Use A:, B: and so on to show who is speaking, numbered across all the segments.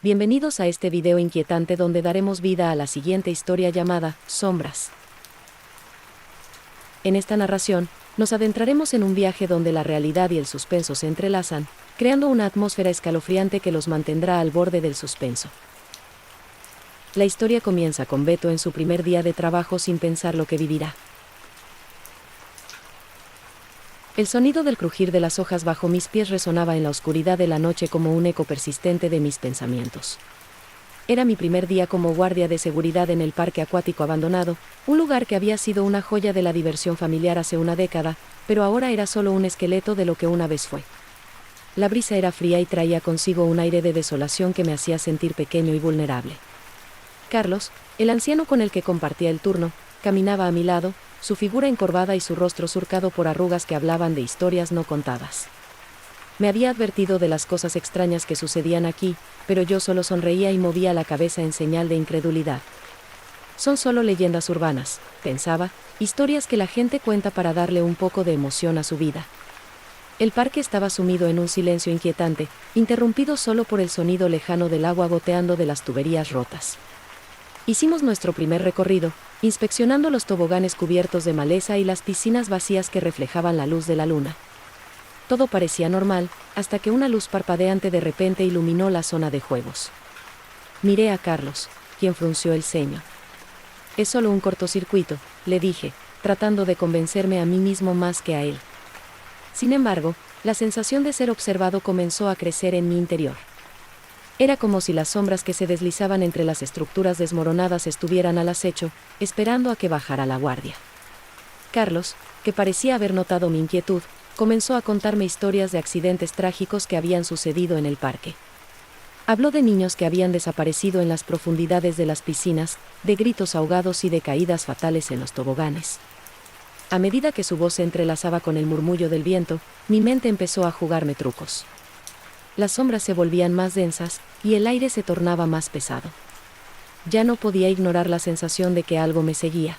A: Bienvenidos a este video inquietante donde daremos vida a la siguiente historia llamada Sombras. En esta narración, nos adentraremos en un viaje donde la realidad y el suspenso se entrelazan, creando una atmósfera escalofriante que los mantendrá al borde del suspenso. La historia comienza con Beto en su primer día de trabajo sin pensar lo que vivirá. El sonido del crujir de las hojas bajo mis pies resonaba en la oscuridad de la noche como un eco persistente de mis pensamientos. Era mi primer día como guardia de seguridad en el parque acuático abandonado, un lugar que había sido una joya de la diversión familiar hace una década, pero ahora era solo un esqueleto de lo que una vez fue. La brisa era fría y traía consigo un aire de desolación que me hacía sentir pequeño y vulnerable. Carlos, el anciano con el que compartía el turno, caminaba a mi lado, su figura encorvada y su rostro surcado por arrugas que hablaban de historias no contadas. Me había advertido de las cosas extrañas que sucedían aquí, pero yo solo sonreía y movía la cabeza en señal de incredulidad. Son solo leyendas urbanas, pensaba, historias que la gente cuenta para darle un poco de emoción a su vida. El parque estaba sumido en un silencio inquietante, interrumpido solo por el sonido lejano del agua goteando de las tuberías rotas. Hicimos nuestro primer recorrido, inspeccionando los toboganes cubiertos de maleza y las piscinas vacías que reflejaban la luz de la luna. Todo parecía normal, hasta que una luz parpadeante de repente iluminó la zona de juegos. Miré a Carlos, quien frunció el ceño. «Es solo un cortocircuito», le dije, tratando de convencerme a mí mismo más que a él. Sin embargo, la sensación de ser observado comenzó a crecer en mi interior. Era como si las sombras que se deslizaban entre las estructuras desmoronadas estuvieran al acecho, esperando a que bajara la guardia. Carlos, que parecía haber notado mi inquietud, comenzó a contarme historias de accidentes trágicos que habían sucedido en el parque. Habló de niños que habían desaparecido en las profundidades de las piscinas, de gritos ahogados y de caídas fatales en los toboganes. A medida que su voz se entrelazaba con el murmullo del viento, mi mente empezó a jugarme trucos. Las sombras se volvían más densas, y el aire se tornaba más pesado. Ya no podía ignorar la sensación de que algo me seguía.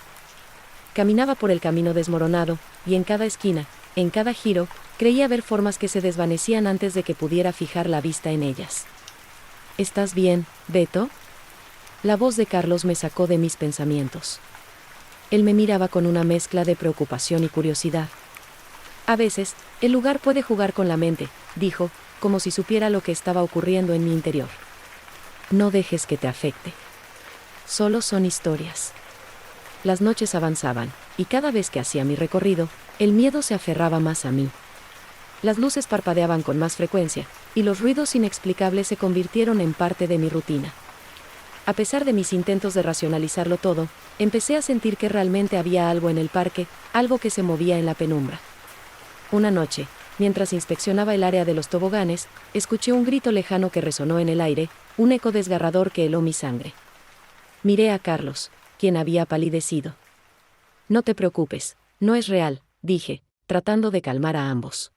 A: Caminaba por el camino desmoronado, y en cada esquina, en cada giro, creía ver formas que se desvanecían antes de que pudiera fijar la vista en ellas. «¿Estás bien, Beto?». La voz de Carlos me sacó de mis pensamientos. Él me miraba con una mezcla de preocupación y curiosidad. «A veces, el lugar puede jugar con la mente», dijo, como si supiera lo que estaba ocurriendo en mi interior. «No dejes que te afecte. Solo son historias». Las noches avanzaban, y cada vez que hacía mi recorrido, el miedo se aferraba más a mí. Las luces parpadeaban con más frecuencia, y los ruidos inexplicables se convirtieron en parte de mi rutina. A pesar de mis intentos de racionalizarlo todo, empecé a sentir que realmente había algo en el parque, algo que se movía en la penumbra. Una noche, mientras inspeccionaba el área de los toboganes, escuché un grito lejano que resonó en el aire, un eco desgarrador que heló mi sangre. Miré a Carlos, quien había palidecido. «No te preocupes, no es real», dije, tratando de calmar a ambos.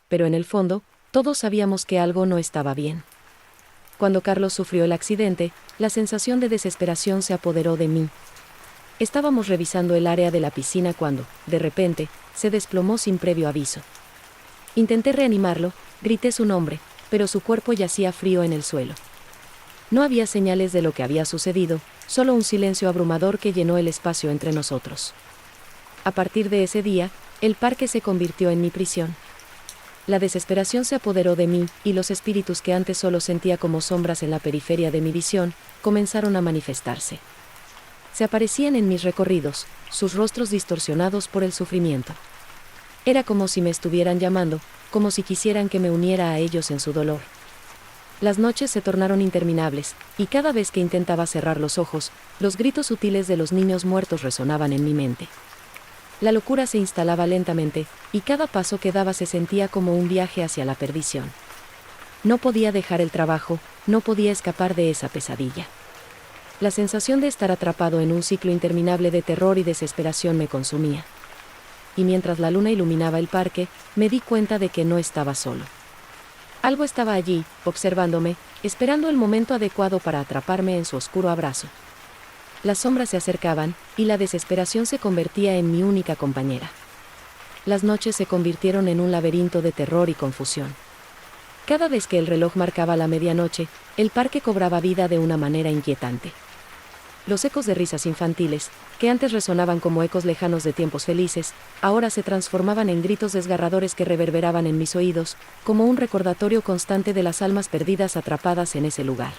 A: Pero en el fondo, todos sabíamos que algo no estaba bien. Cuando Carlos sufrió el accidente, la sensación de desesperación se apoderó de mí. Estábamos revisando el área de la piscina cuando, de repente, se desplomó sin previo aviso. Intenté reanimarlo, grité su nombre, pero su cuerpo yacía frío en el suelo. No había señales de lo que había sucedido, solo un silencio abrumador que llenó el espacio entre nosotros. A partir de ese día, el parque se convirtió en mi prisión. La desesperación se apoderó de mí, y los espíritus que antes solo sentía como sombras en la periferia de mi visión, comenzaron a manifestarse. Se aparecían en mis recorridos, sus rostros distorsionados por el sufrimiento. Era como si me estuvieran llamando, como si quisieran que me uniera a ellos en su dolor. Las noches se tornaron interminables, y cada vez que intentaba cerrar los ojos, los gritos sutiles de los niños muertos resonaban en mi mente. La locura se instalaba lentamente, y cada paso que daba se sentía como un viaje hacia la perdición. No podía dejar el trabajo, no podía escapar de esa pesadilla. La sensación de estar atrapado en un ciclo interminable de terror y desesperación me consumía. Y mientras la luna iluminaba el parque, me di cuenta de que no estaba solo. Algo estaba allí, observándome, esperando el momento adecuado para atraparme en su oscuro abrazo. Las sombras se acercaban, y la desesperación se convertía en mi única compañera. Las noches se convirtieron en un laberinto de terror y confusión. Cada vez que el reloj marcaba la medianoche, el parque cobraba vida de una manera inquietante. Los ecos de risas infantiles, que antes resonaban como ecos lejanos de tiempos felices, ahora se transformaban en gritos desgarradores que reverberaban en mis oídos, como un recordatorio constante de las almas perdidas atrapadas en ese lugar.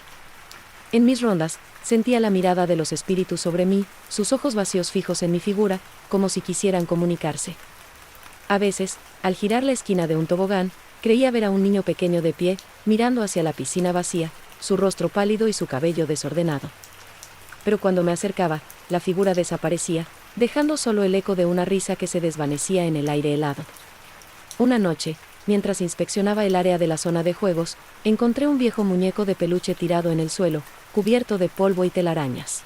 A: En mis rondas, sentía la mirada de los espíritus sobre mí, sus ojos vacíos fijos en mi figura, como si quisieran comunicarse. A veces, al girar la esquina de un tobogán, creía ver a un niño pequeño de pie, mirando hacia la piscina vacía, su rostro pálido y su cabello desordenado. Pero cuando me acercaba, la figura desaparecía, dejando solo el eco de una risa que se desvanecía en el aire helado. Una noche, mientras inspeccionaba el área de la zona de juegos, encontré un viejo muñeco de peluche tirado en el suelo, cubierto de polvo y telarañas.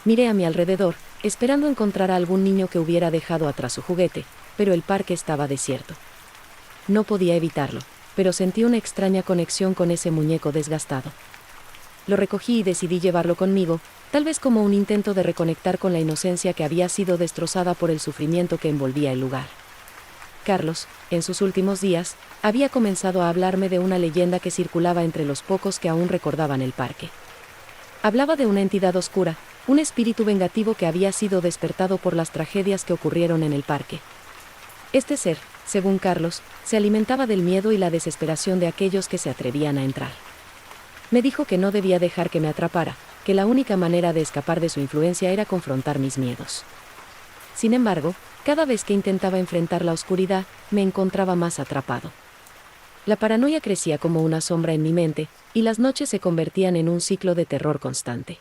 A: Miré a mi alrededor, esperando encontrar a algún niño que hubiera dejado atrás su juguete, pero el parque estaba desierto. No podía evitarlo, pero sentí una extraña conexión con ese muñeco desgastado. Lo recogí y decidí llevarlo conmigo, tal vez como un intento de reconectar con la inocencia que había sido destrozada por el sufrimiento que envolvía el lugar. Carlos, en sus últimos días, había comenzado a hablarme de una leyenda que circulaba entre los pocos que aún recordaban el parque. Hablaba de una entidad oscura, un espíritu vengativo que había sido despertado por las tragedias que ocurrieron en el parque. Este ser, según Carlos, se alimentaba del miedo y la desesperación de aquellos que se atrevían a entrar. Me dijo que no debía dejar que me atrapara, que la única manera de escapar de su influencia era confrontar mis miedos. Sin embargo, cada vez que intentaba enfrentar la oscuridad, me encontraba más atrapado. La paranoia crecía como una sombra en mi mente, y las noches se convertían en un ciclo de terror constante.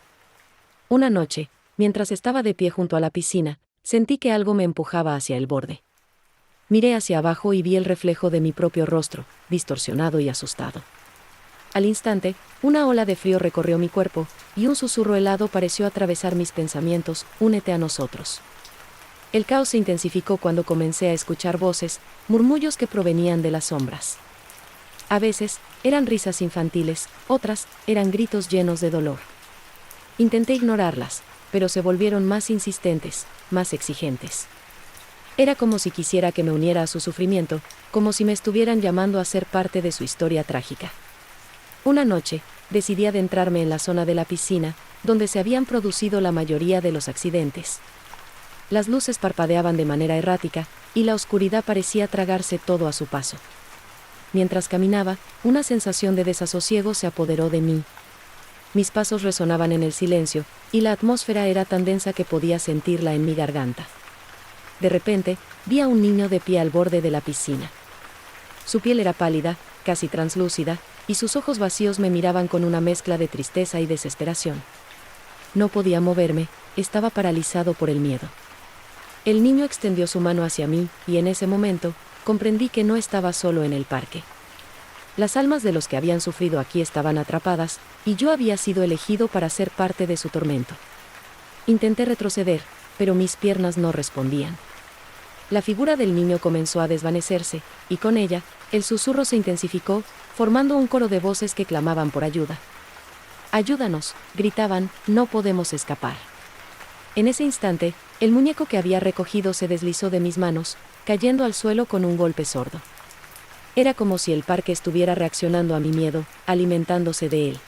A: Una noche, mientras estaba de pie junto a la piscina, sentí que algo me empujaba hacia el borde. Miré hacia abajo y vi el reflejo de mi propio rostro, distorsionado y asustado. Al instante, una ola de frío recorrió mi cuerpo, y un susurro helado pareció atravesar mis pensamientos: únete a nosotros. El caos se intensificó cuando comencé a escuchar voces, murmullos que provenían de las sombras. A veces, eran risas infantiles, otras, eran gritos llenos de dolor. Intenté ignorarlas, pero se volvieron más insistentes, más exigentes. Era como si quisiera que me uniera a su sufrimiento, como si me estuvieran llamando a ser parte de su historia trágica. Una noche, decidí adentrarme en la zona de la piscina, donde se habían producido la mayoría de los accidentes. Las luces parpadeaban de manera errática, y la oscuridad parecía tragarse todo a su paso. Mientras caminaba, una sensación de desasosiego se apoderó de mí. Mis pasos resonaban en el silencio, y la atmósfera era tan densa que podía sentirla en mi garganta. De repente, vi a un niño de pie al borde de la piscina. Su piel era pálida, casi translúcida, y sus ojos vacíos me miraban con una mezcla de tristeza y desesperación. No podía moverme, estaba paralizado por el miedo. El niño extendió su mano hacia mí, y en ese momento, comprendí que no estaba solo en el parque. Las almas de los que habían sufrido aquí estaban atrapadas, y yo había sido elegido para ser parte de su tormento. Intenté retroceder, pero mis piernas no respondían. La figura del niño comenzó a desvanecerse, y con ella, el susurro se intensificó, formando un coro de voces que clamaban por ayuda. «Ayúdanos», gritaban, «no podemos escapar». En ese instante, el muñeco que había recogido se deslizó de mis manos, cayendo al suelo con un golpe sordo. Era como si el parque estuviera reaccionando a mi miedo, alimentándose de él.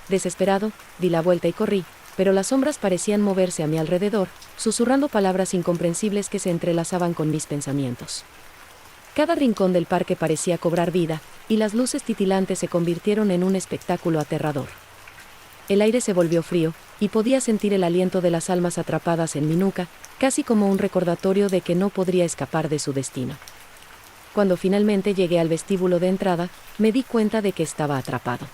A: Desesperado, di la vuelta y corrí, pero las sombras parecían moverse a mi alrededor, susurrando palabras incomprensibles que se entrelazaban con mis pensamientos. Cada rincón del parque parecía cobrar vida, y las luces titilantes se convirtieron en un espectáculo aterrador. El aire se volvió frío, y podía sentir el aliento de las almas atrapadas en mi nuca, casi como un recordatorio de que no podría escapar de su destino. Cuando finalmente llegué al vestíbulo de entrada, me di cuenta de que estaba atrapado.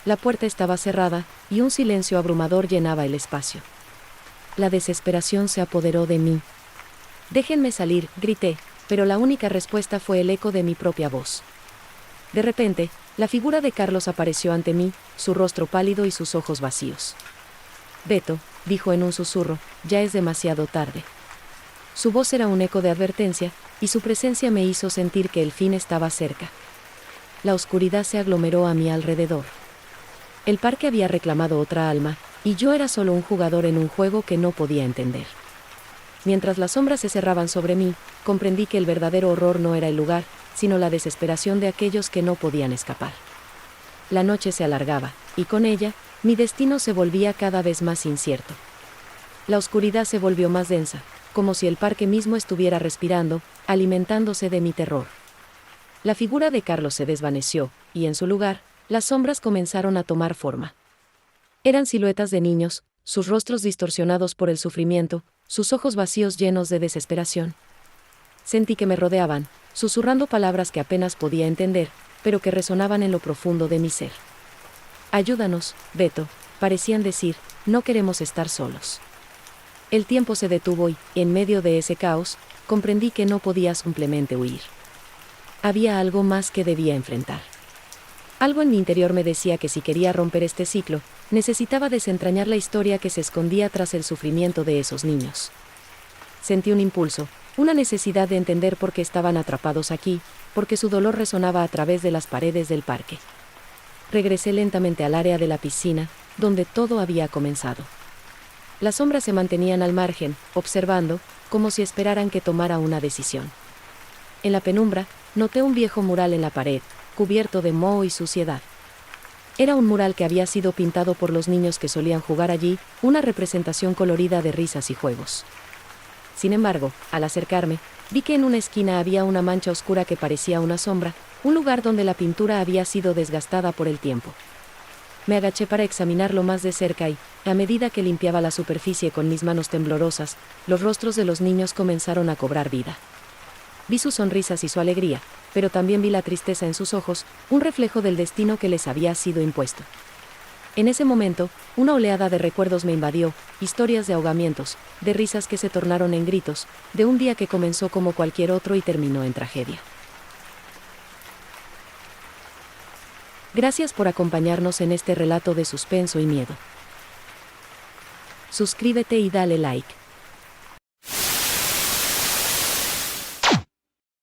A: La puerta estaba cerrada, y un silencio abrumador llenaba el espacio. La desesperación se apoderó de mí. «Déjenme salir», grité, pero la única respuesta fue el eco de mi propia voz. De repente, la figura de Carlos apareció ante mí, su rostro pálido y sus ojos vacíos. «Beto», dijo en un susurro, «ya es demasiado tarde». Su voz era un eco de advertencia, y su presencia me hizo sentir que el fin estaba cerca. La oscuridad se aglomeró a mi alrededor. El parque había reclamado otra alma, y yo era solo un jugador en un juego que no podía entender. Mientras las sombras se cerraban sobre mí, comprendí que el verdadero horror no era el lugar, sino la desesperación de aquellos que no podían escapar. La noche se alargaba, y con ella, mi destino se volvía cada vez más incierto. La oscuridad se volvió más densa, como si el parque mismo estuviera respirando, alimentándose de mi terror. La figura de Carlos se desvaneció, y en su lugar, las sombras comenzaron a tomar forma. Eran siluetas de niños, sus rostros distorsionados por el sufrimiento, sus ojos vacíos llenos de desesperación. Sentí que me rodeaban, susurrando palabras que apenas podía entender, pero que resonaban en lo profundo de mi ser. «Ayúdanos, Beto», parecían decir, «no queremos estar solos». El tiempo se detuvo y, en medio de ese caos, comprendí que no podía simplemente huir. Había algo más que debía enfrentar. Algo en mi interior me decía que si quería romper este ciclo, necesitaba desentrañar la historia que se escondía tras el sufrimiento de esos niños. Sentí un impulso, una necesidad de entender por qué estaban atrapados aquí, porque su dolor resonaba a través de las paredes del parque. Regresé lentamente al área de la piscina, donde todo había comenzado. Las sombras se mantenían al margen, observando, como si esperaran que tomara una decisión. En la penumbra, noté un viejo mural en la pared, cubierto de moho y suciedad. Era un mural que había sido pintado por los niños que solían jugar allí, una representación colorida de risas y juegos. Sin embargo, al acercarme, vi que en una esquina había una mancha oscura que parecía una sombra, un lugar donde la pintura había sido desgastada por el tiempo. Me agaché para examinarlo más de cerca y, a medida que limpiaba la superficie con mis manos temblorosas, los rostros de los niños comenzaron a cobrar vida. Vi sus sonrisas y su alegría, pero también vi la tristeza en sus ojos, un reflejo del destino que les había sido impuesto. En ese momento, una oleada de recuerdos me invadió, historias de ahogamientos, de risas que se tornaron en gritos, de un día que comenzó como cualquier otro y terminó en tragedia. Gracias por acompañarnos en este relato de suspenso y miedo. Suscríbete y dale like.